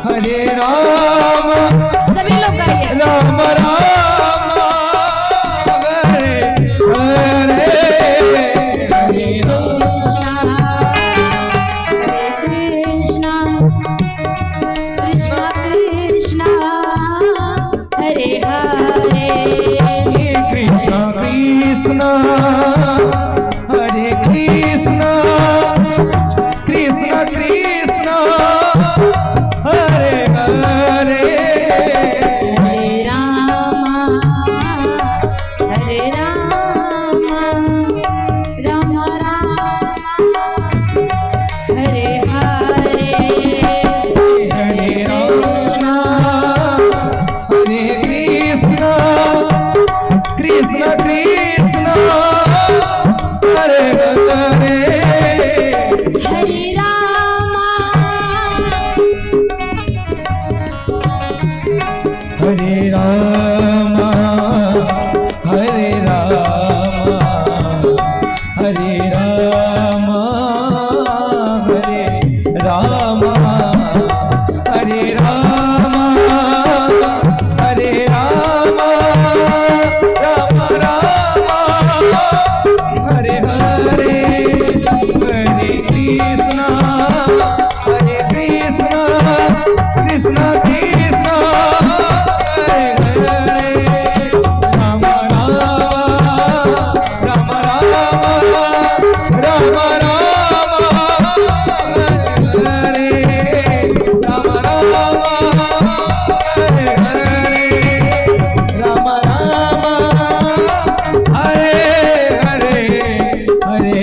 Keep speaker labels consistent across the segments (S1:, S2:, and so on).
S1: हरे राम।
S2: सभी लोग गाइए।
S1: राम राम हरे हरे, हरे
S2: कृष्णा कृष्णा कृष्णा हरे हरे।
S1: कृष्ण कृष्ण हरे कृष्ण, कृष्ण कृष्ण हरे हरे।
S2: हरे राम राम राम हरे हरे।
S1: हरे कृष्ण हरे कृष्ण, कृष्ण कृष्ण हरे हरे।
S2: हरे राम
S1: हरे राम हरे राम, हरे राम हरे राम, हरे राम हरे राम, राम राम हरे हरे। हरे कृष्ण कृष्ण कृष्ण हरे हरे। राम राम राम राम राम राम हरे हरे। राम राम हरे हरे, राम राम हरे हरे, हरे।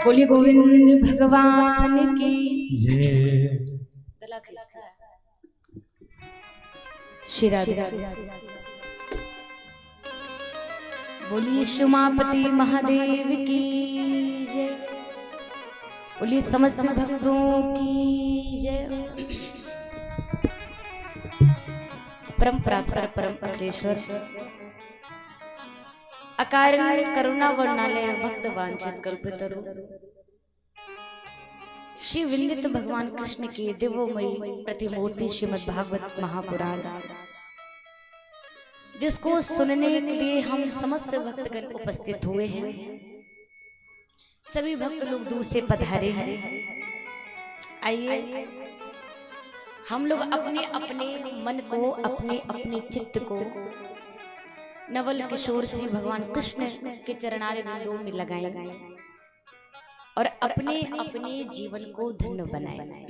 S2: बोलिए गोविंद भगवान की
S1: जय।
S2: गला खींचता है। श्री राधे बोलिए शुमापति महादेव की जय। बोलिए समस्त भक्तों की जय। परम प्रार्थना परम अखिलेश्वर अकारण करुणा वर्णालय भक्त वांछित कल्पतरु श्री विंदित भगवान कृष्ण की दिव्यमयी प्रतिमूर्ति श्रीमद् भागवत महापुराण, जिसको सुनने के लिए हम समस्त भक्तगण उपस्थित हुए हैं। सभी भक्त लोग दूर से पधारे हैं। आइए हम लोग अपने अपने मन को, अपने अपने चित्त को नवल किशोर श्री भगवान कृष्ण के चरणारे बिंदुओं में लगाएं और अपने अपने जीवन को धन्य बनाएं।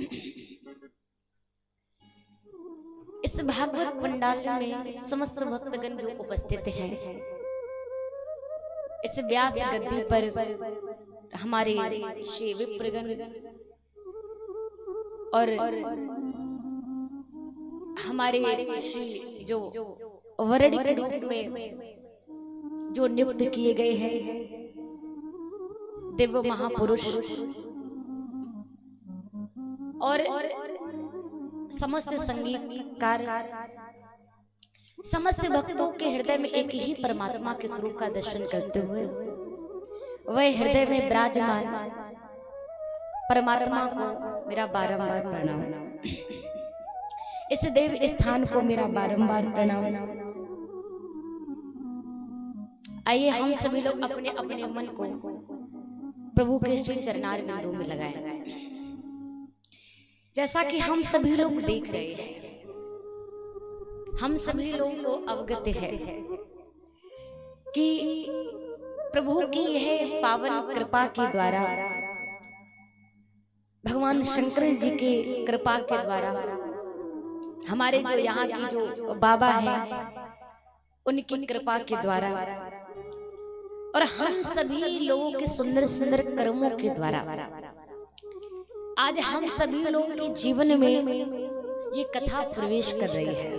S2: इस भागवत पंडाल में समस्त भक्तगण जो उपस्थित हैं, इस व्यास गद्दी पर हमारे श्री विप्रगण और हमारे श्री जो वरणी के रूप में जो नियुक्त किए गए हैं दिव्य महापुरुष और समस्त संगीतकार, समस्त भक्तों के हृदय में एक ही परमात्मा के स्वरूप का दर्शन करते हुए वह हृदय में विराजमान परमात्मा को मेरा बारंबार प्रणाम। इस देव स्थान को मेरा बारंबार प्रणाम। आइए हम सभी लोग अपने अपने मन को प्रभु के श्री चरणार बिंदु में लगाएं। जैसा कि हम सभी लोग देख रहे हैं, हम सभी लोगों को अवगत है कि प्रभु की यह पावन कृपा के द्वारा, भगवान शंकर जी के कृपा के द्वारा, हमारे जो यहाँ की जो बाबा हैं उनकी कृपा के द्वारा और हम सभी लोगों के सुंदर सुंदर कर्मों के द्वारा आज हम सभी लोगों के जीवन में ये कथा प्रवेश कर रही है।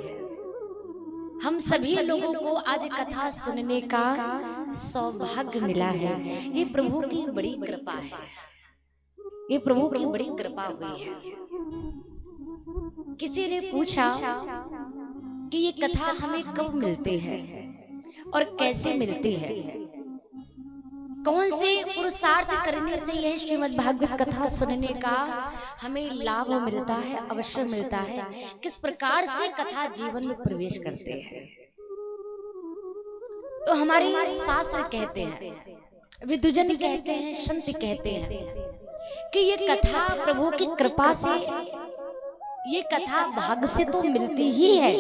S2: हम सभी लोगों को आज कथा सुनने का सौभाग्य मिला है। ये प्रभु की बड़ी कृपा है, ये प्रभु की बड़ी कृपा हुई है। किसी ने पूछा कि ये कथा हमें कब मिलती है और कैसे मिलती है, कौन से पुरुषार्थ करने से यह श्रीमद् भागवत कथा सुनने का हमें लाभ मिलता है, अवश्य मिलता है, किस प्रकार से कथा जीवन में प्रवेश करते हैं। तो हमारे शास्त्र कहते हैं, विद्वजन कहते हैं, संत कहते हैं कि ये कथा प्रभु की कृपा से, ये कथा भाग्य से तो मिलती ही है,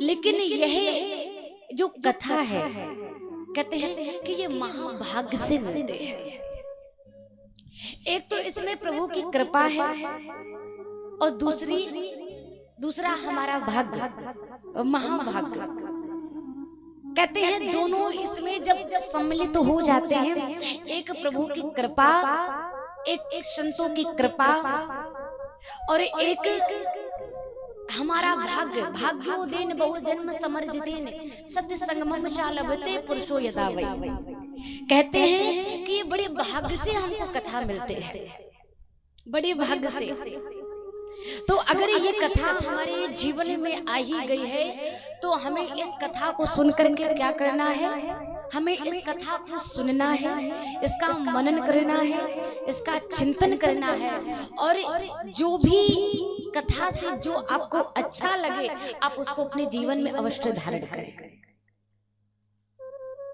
S2: लेकिन यह जो कथा है कहते हैं कि ये महाभाग्य से मिलते हैं। एक तो इसमें प्रभु की कृपा है और दूसरा हमारा भाग्य, महाभाग्य कहते हैं। दोनों इसमें जब सम्मिलित हो जाते हैं, एक प्रभु की कृपा, एक संतों की कृपा और एक हमारा भाग्य। भाग्योदेन बहुजन्म समर्जितेन सत्य संगमम चा लभते पुरुषो यदा वै। कहते हैं कि ये बड़े भाग्य से हमको कथा मिलते हैं, बड़े भाग्य से। तो अगर ये कथा हमारे जीवन में आ ही गई है तो हमें इस कथा को सुनकर के क्या करना है? हमें इस कथा को सुनना है, इसका मनन करना है, इसका चिंतन करना है और जो भी कथा से जो आपको अच्छा लगे आप उसको अपने जीवन में अवश्य धारण करें।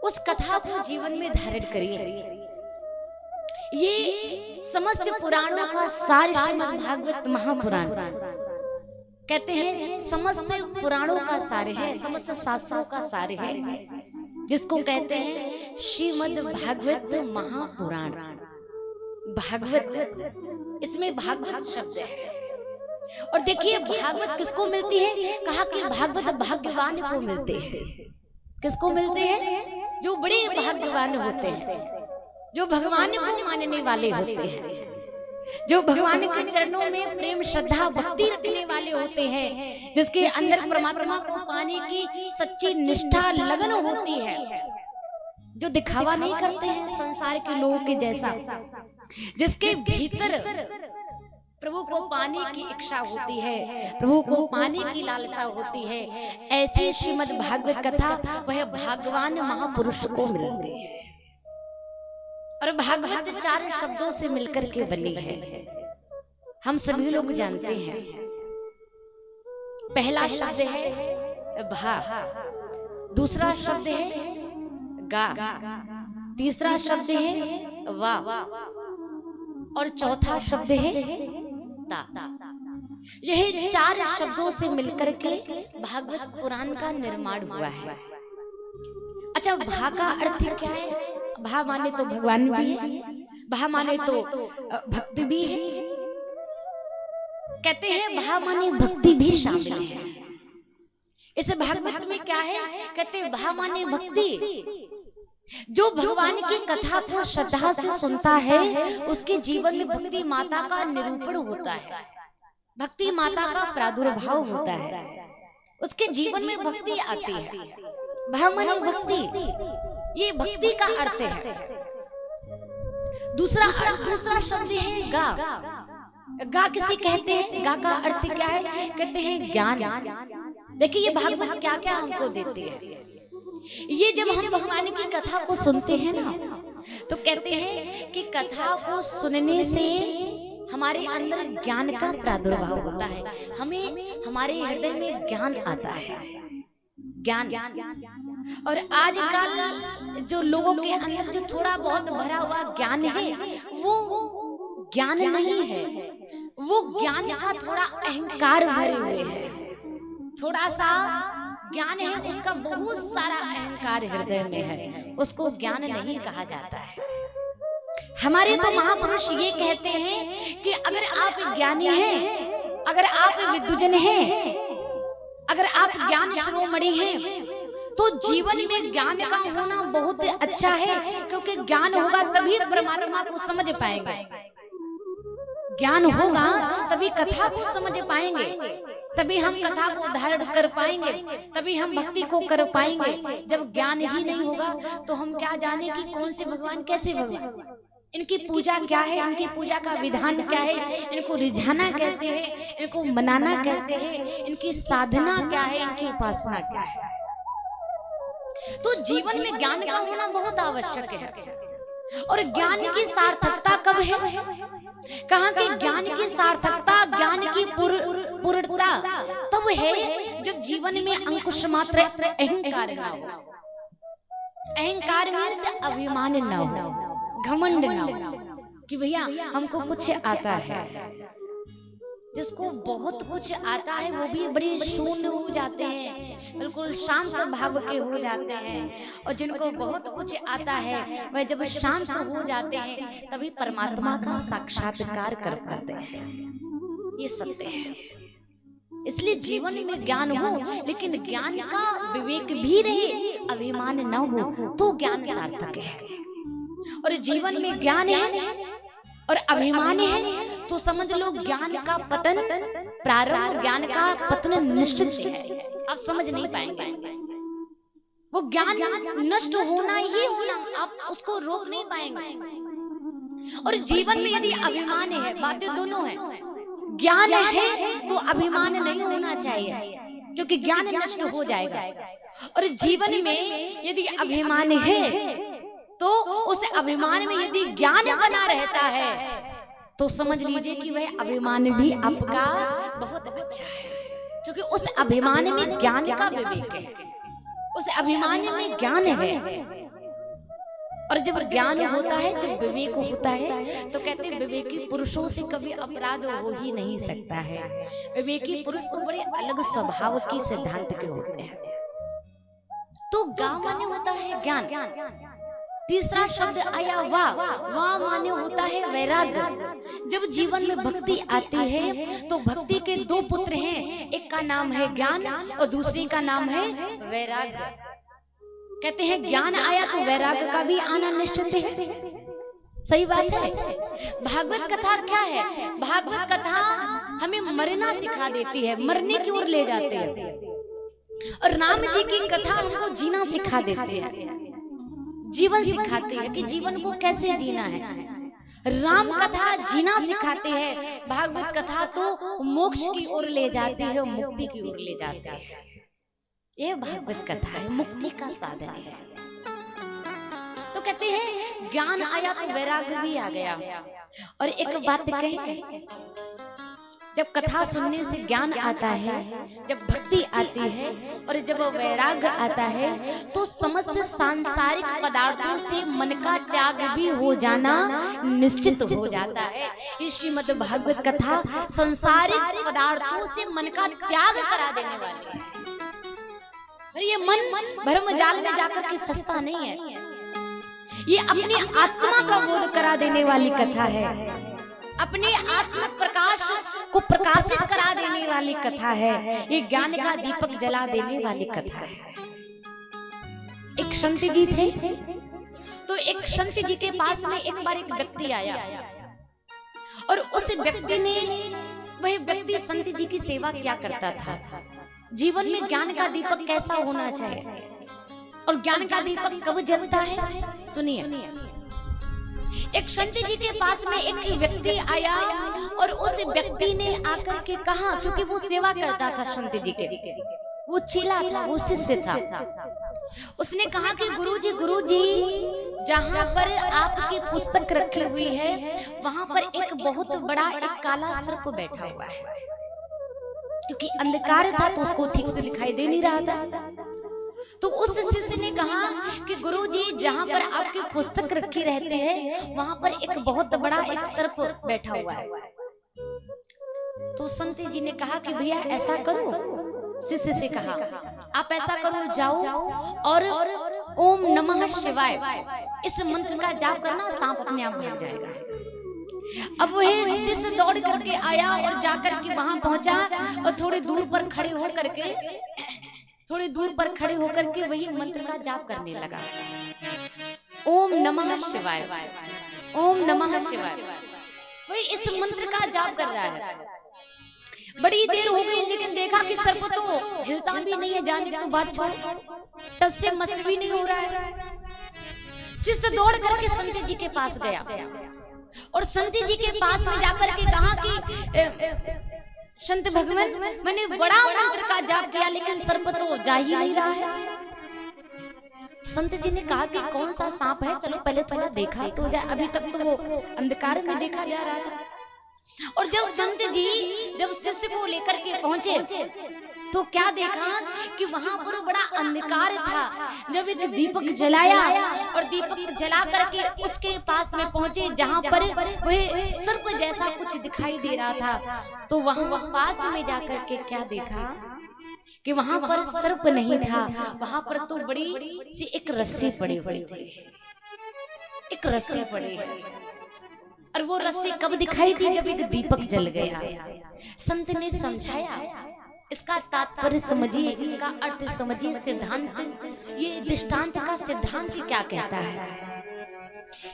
S2: उस कथा को जीवन में धारण करिए। ये समस्त पुराणों का सार श्रीमद् भागवत महापुराण कहते हैं, समस्त पुराणों का सार है, समस्त शास्त्रों का सार है, जिसको कहते हैं श्रीमद् भागवत महापुराण। भागवत, इसमें भागवत शब्द है। और देखिए भागवत किसको मिलती है? कहा कि भागवत भाग्यवान को मिलते हैं। किसको मिलते हैं? जो बड़े भाग्यवान होते हैं, जो भगवान को मानने वाले होते हैं, जो भगवान के चरणों में प्रेम श्रद्धा भक्ति रखने वाले होते हैं, जिसके अंदर परमात्मा को पाने की सच्ची निष्ठा लगन होती है, जो दिखावा नहीं करते हैं संसार के लोगों के जैसा, जिसके भीतर प्रभु को पाने की इच्छा होती है, प्रभु को पाने की लालसा होती है। ऐसी श्रीमद् भागवत कथा वह भागवान महापुरुष को मिलती है। और भागवत 4 शब्दों से मिलकर के बनी है, हम सभी लोग जानते हैं। पहला शब्द है भा, दूसरा शब्द है गा, तीसरा शब्द है वा और चौथा शब्द है ता। यह 4 शब्दों से मिलकर के भागवत पुराण का निर्माण हुआ है। अच्छा, भा का अर्थ क्या है? भा माने तो भगवान भी है, भा माने तो भक्ति भी है। कहते हैं भा माने भक्ति भी शामिल है इस भागवत में। क्या है? कहते हैं भा माने भक्ति। जो भगवान की कथा को श्रद्धा से सुनता है उसके जीवन में भक्ति माता का निरूपण होता है, भक्ति माता का प्रादुर्भाव होता है, उसके जीवन में भक्ति आती है। भा माने भक्ति, ये भक्ति का अर्थ है। दूसरा शब्द है गा। गा किसे कहते हैं? गा का अर्थ क्या है? कहते हैं ज्ञान। देखिए ये भागवत क्या क्या हमको देते हैं। ये जब हम भगवान की कथा को सुनते हैं ना, तो कहते हैं कि कथा को सुनने से हमारे अंदर ज्ञान का प्रादुर्भाव होता है, हमें हमारे हृदय में ज्ञान आता है, ज्ञान। और आजकल जो लोगों के अंदर जो थोड़ा बहुत भरा हुआ ज्ञान है वो ज्ञान नहीं है, वो ज्ञान का थोड़ा अहंकार भरे हुए है। थोड़ा सा ज्ञान है, उसका बहुत सारा अहंकार हृदय में है, उसको ज्ञान नहीं कहा जाता है। हमारे तो महापुरुष ये कहते हैं कि अगर आप ज्ञानी हैं, अगर आप विद्वजन हैं, अगर आप ज्ञान शिरोमणि हैं, तो जीवन में ज्ञान का होना बहुत अच्छा है, क्योंकि ज्ञान होगा तभी परमात्मा को समझ पाएंगे, ज्ञान होगा तभी कथा को समझ पाएंगे, तभी हम कथा को धारण कर पाएंगे, तभी हम भक्ति को कर पाएंगे। जब ज्ञान ही नहीं होगा तो हम क्या जाने कि कौन से भगवान, कैसे भगवान, इनकी पूजा क्या है, इनकी पूजा का विधान क्या है, इनको रिझाना कैसे है, इनको मनाना कैसे है, इनकी साधना क्या है, इनकी उपासना क्या है। तो जीवन में ज्ञान का होना बहुत आवश्यक है। और ज्ञान की सार्थकता कब है? कहा कि ज्ञान की सार्थकता, ज्ञान की पूर्णता तब है जब जीवन में अंकुश मात्र अहंकार ना हो। अहंकार में से अभिमान ना हो, घमंड ना हो कि भैया हमको कुछ आता है। जिसको बहुत कुछ आता है वो भी बड़े शून्य हो जाते हैं, बिल्कुल शांत भाव के हो जाते हैं। और जिनको बहुत कुछ आता है वह जब शांत हो जाते हैं तभी परमात्मा का साक्षात्कार कर पाते हैं। ये सत्य है। इसलिए जीवन में ज्ञान हो, लेकिन ज्ञान का विवेक भी रहे, अभिमान न हो, तो ज्ञान सार्थक है। और जीवन में ज्ञान है और अभिमान है तो समझ लो ज्ञान का पतन, प्रारंभ ज्ञान का पतन निश्चित है। आप समझ नहीं पाएंगे, वो ज्ञान नष्ट होना ही होना, आप उसको रोक नहीं पाएंगे। और जीवन में यदि अभिमान है, बातें दोनों है, ज्ञान है तो अभिमान नहीं होना चाहिए क्योंकि ज्ञान नष्ट हो जाएगा। और जीवन में यदि अभिमान है तो उस अभिमान में यदि ज्ञान बना रहता है तो समझ लीजिए कि वह अभिमान भी आपका बहुत अच्छा है, क्योंकि उस अभिमान में ज्ञान का विवेक है, उस अभिमान में ज्ञान है। और जब ज्ञान होता है, जब विवेक होता है, तो कहते हैं विवेकी पुरुषों से कभी अपराध हो ही नहीं सकता है। विवेकी पुरुष तो बड़े अलग स्वभाव के सिद्धांत के होते हैं। तो गा माने होता है ज्ञान। तीसरा शब्द आया वाह। वाह माने होता है वैराग्य। जब जीवन में भक्ति आती है तो भक्ति के दो पुत्र हैं, एक का नाम है ज्ञान और दूसरे का नाम है वैराग्य। कहते हैं ज्ञान आया तो वैराग्य का भी आना निश्चित है। सही बात है। भागवत कथा क्या है? भागवत कथा हमें मरना सिखा देती है, मरने की ओर ले जाती है। और राम जी की कथा हमको जीना सिखा देती है, जीवन सिखाती है कि जीवन को कैसे जीना है। राम कथा जीना सिखाती है, भागवत कथा तो मोक्ष की ओर ले जाती है, मुक्ति की ओर ले जाती है। यह भागवत कथा है, मुक्ति का साधन है। तो कहते हैं ज्ञान आया तो वैराग्य भी आ गया। और एक बात कहे, जब कथा सुनने से ज्ञान आता है, जब भक्ति आती है और जब वैराग्य आता है तो समस्त सांसारिक पदार्थों से मन का त्याग भी हो जाना निश्चित हो जाता है। ये श्रीमद् भागवत कथा सांसारिक पदार्थों से मन का त्याग करा देने वाली है। और ये मन भ्रम जाल में जाकर के फंसता नहीं है, ये अपनी आत्मा का बोध करा देने वाली कथा है, अपने आत्म प्रकाश को प्रकाशित करा देने वाली कथा है। ये ज्ञान का दीपक जला देने वाली कथा है। एक संत जी थे, तो एक संत जी के पास में एक बार एक व्यक्ति आया और उस व्यक्ति ने, वह व्यक्ति संत जी की सेवा क्या करता था। जीवन में ज्ञान का दीपक कैसा होना चाहिए और ज्ञान का दीपक कब जलता है, सुनिए। एक संत जी के पास में एक व्यक्ति आया और उस व्यक्ति ने आकर के कहा, क्योंकि वो सेवा करता था संत जी के, वो चेला था, वो शिष्य था। उसने कहा कि गुरुजी, जहाँ पर आपकी पुस्तक रखी हुई है वहां पर एक बहुत बड़ा एक काला सर्प बैठा हुआ है। क्योंकि अंधकार था तो उसको ठीक से दिखाई दे नहीं रहा था। तो उस शिष्य ने कहा कि गुरुजी, जहाँ पर आपकी पुस्तक रखी रहते हैं वहां पर एक बहुत बड़ा एक सर्प बैठा हुआ है। तो संत जी ने कहा कि भैया ऐसा करो, शिष्य से कहा आप ऐसा करो, जाओ और ओम नमः शिवाय इस मंत्र का जाप करना, सांप अपने आप भाग जाएगा। अब वह शिष्य दौड़ करके आया और जाकर के वहां पहुंचा और थोड़ी दूर पर खड़े होकर के वही मंत्र का जाप करने लगा, ओम नमः शिवाय, ओम नमः शिवाय। वही इस मंत्र का जाप कर रहा है। बड़ी देर हो गई लेकिन देखा कि सर्प तो हिलता भी नहीं है, जाने तो बात छोड़, टस से मस भी नहीं हो रहा है। शिष्य दौड़ करके संत जी के पास गया और संत जी के पास में जाकर के कहा कि संत भगवान, मैंने बड़ा मंत्र का जाप किया लेकिन सर्प तो जा ही नहीं रहा है। संत जी ने कहा कि कौन सा सांप है, चलो पहले थोड़ा देखा तो जाए, अभी तक तो वो अंधकार में देखा जा रहा था। और जब संत जी जब शिष्य को लेकर के पहुंचे तो क्या देखा कि वहां पर बड़ा अंधकार था। जब एक दीपक जलाया और दीपक जला करके उसके पास में पहुंचे जहां पर वह सर्प जैसा कुछ दिखाई दे रहा था, तो वहां पास में जाकर के क्या देखा कि वहां पर सर्प नहीं था, वहां पर तो बड़ी सी एक रस्सी पड़ी हुई थी, एक रस्सी पड़ी। और वो रस्सी कब दिखाई दी? जब एक दीपक जल गया। संत ने समझाया, इसका तात्पर्य समझिए, इसका अर्थ समझिए, सिद्धांत, ये दृष्टांत का सिद्धांत क्या कहता है।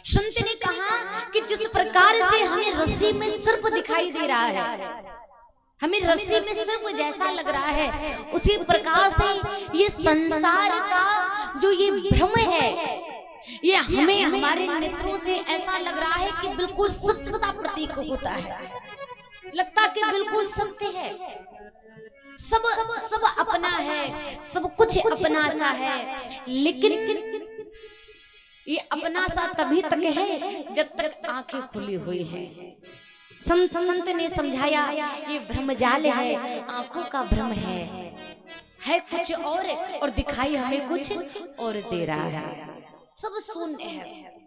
S2: संत ने कहा कि जिस प्रकार से हमें रस्सी में सर्प दिखाई दे रहा है, हमें रस्सी में सर्प जैसा लग रहा है, उसी प्रकार से ये संसार का जो ये भ्रम है, ये हमें हमारे नेत्रों से ऐसा लग रहा है कि बिल्कुल सत्य सा प्रतीक होता है, लगता कि बिल्कुल सत्य है, सब सब अपना है, सब कुछ अपना सा है। लेकिन ये अपना सा तभी तक है जब तक आंखें खुली हुई हैं। संत ने समझाया ये भ्रमजाल है, आंखों का भ्रम है कुछ और दिखाई हमें कुछ और दे रहा है, सब शून्य है।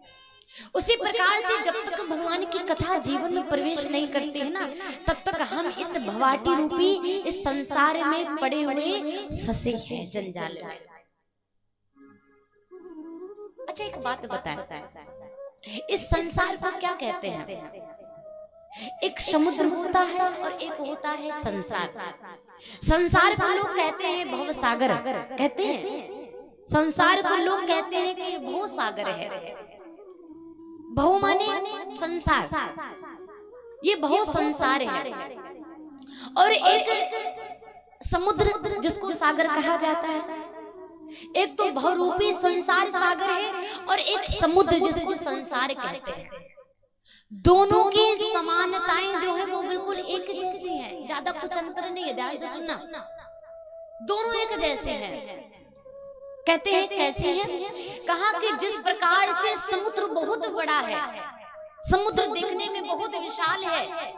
S2: उसी प्रकार से जब तक भगवान की कथा जीवन में प्रवेश नहीं करती है ना, तब तक हम इस भवाटी रूपी इस संसार में पड़े हुए फंसे हैं, जंजाल में। अच्छा एक बात बताएं, इस संसार को क्या कहते हैं? एक समुद्र होता है और एक होता है संसार। संसार को लोग कहते हैं भव सागर, कहते हैं संसार को लोग कहते हैं कि भव सागर है। भव माने संसार, ये भव संसार है। और एक समुद्र जिसको सागर कहा जाता है, एक तो भवरूपी संसार सागर है और एक समुद्र जिसको संसार कहते हैं। दोनों की समानताएं जो है वो बिल्कुल एक जैसी हैं, ज्यादा कुछ अंतर नहीं है। ध्यान से सुनना, दोनों एक जैसे हैं। कहते हैं कैसे हैं? कहा कि जिस प्रकार से समुद्र बहुत बड़ा है, समुद्र देखने में बहुत विशाल है,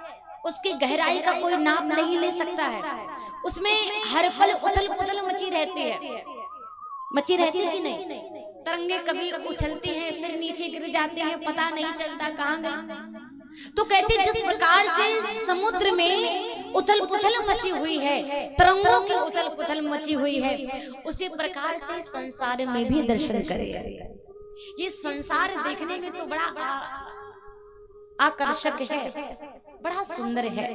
S2: उसकी गहराई का कोई नाप नहीं ले सकता है, उसमें हर पल उथल पुथल मची रहती है, मची रहती है कि नहीं? तरंगे कभी उछलती हैं फिर नीचे गिर जाते हैं, पता नहीं चलता कहाँ गई। तो कहते जिस प्रकार से समुद्र में उथल पुथल मची हुई है, तरंगों की उथल पुथल मची हुई है, उसी प्रकार से संसार में भी दर्शन करें। ये संसार देखने में तो बड़ा आकर्षक है, बड़ा सुंदर है,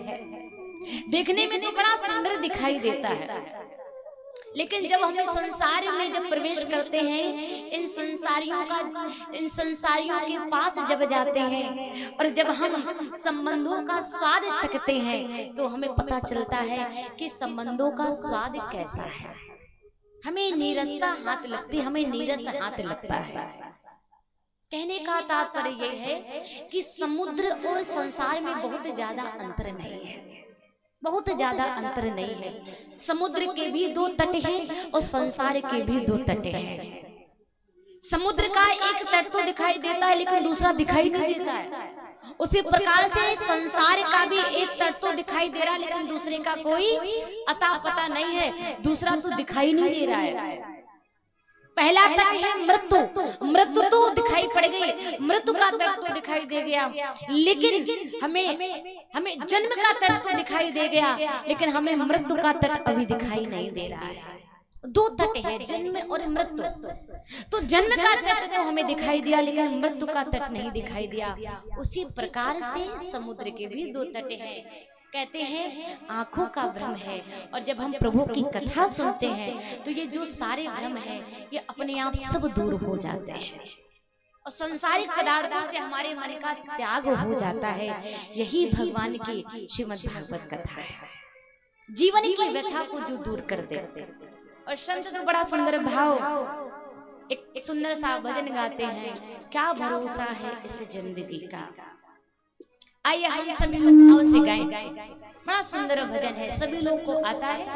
S2: देखने में तो बड़ा सुंदर दिखाई देता है। लेकिन जब हम इस संसार में जब प्रवेश करते हैं, इन संसारियों के पास जब जाते हैं और जब हम संबंधों का स्वाद चखते हैं, तो हमें पता चलता है कि संबंधों का स्वाद कैसा है। हमें नीरसता हाथ लगती, हमें नीरस हाथ लगता है। कहने का तात्पर्य यह है कि समुद्र और संसार में बहुत ज्यादा अंतर नहीं है, बहुत ज्यादा अंतर नहीं है। समुद्र के भी दो तट हैं और संसार के भी दो तट हैं। समुद्र का एक तट तो दिखाई देता है लेकिन दूसरा दिखाई नहीं देता है। उसी प्रकार से संसार का भी एक तट तो दिखाई दे रहा है लेकिन दूसरे का कोई अता पता नहीं है, दूसरा तो दिखाई नहीं दे रहा है। पहला तट है मृत्यु, मृत्यु तो दिखाई पड़ गई, मृत्यु का तट तो दिखाई दे गया, लेकिन हमें जन्म का तट तो दिखाई दे गया, लेकिन हमें मृत्यु का तट अभी दिखाई नहीं दे रहा है। दो तट है, जन्म और मृत्यु। तो जन्म का तट तो हमें दिखाई दिया लेकिन मृत्यु का तट नहीं दिखाई दिया। उसी प्रकार से समुद्र के भी दो तट हैं। कहते हैं आंखों का भ्रम है, और जब हम प्रभु की कथा सुनते हैं तो ये जो सारे भ्रम है ये अपने आप सब दूर हो जाते हैं और संसारिक पदार्थों से हमारे मन का त्याग हो जाता है। यही भगवान की श्रीमद् भागवत कथा है, जीवन की व्यथा को जो दूर कर दे। और संत तो बड़ा सुंदर भाव, एक सुंदर सा भजन गाते हैं, क्या भरोसा है इस जिंदगी का। आइए हम सभी भाव से गाएं। बड़ा सुंदर भजन है, सभी लोग को आता है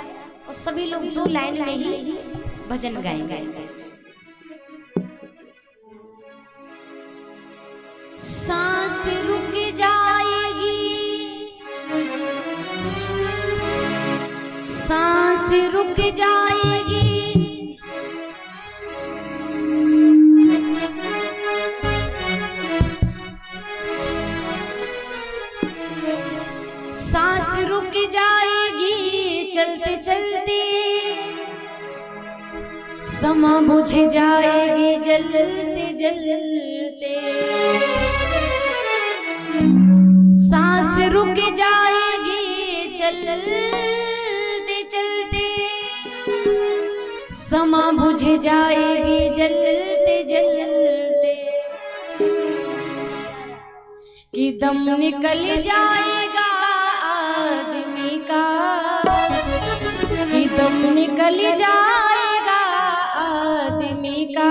S2: और सभी लोग दो लाइन में ही भजन गाएंगे। रुक जाएगी, सांस रुक जाएगी चलते चलते, समा बुझ जाएगी जलते जलते, सांस रुक जाएगी चलते चलते, समा बुझ जाएगी जलते जलते, कि दम निकल जाएगा आदमी का, कि दम निकल जाएगा आदमी का,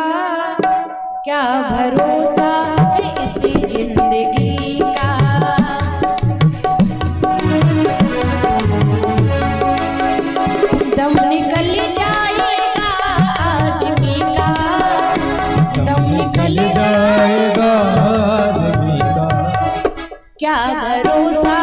S2: क्या भरोसा है इसी जिंदगी का। दम निकल जाएगा आदमी का, दम निकल जाएगा आदमी का, क्या भरोसा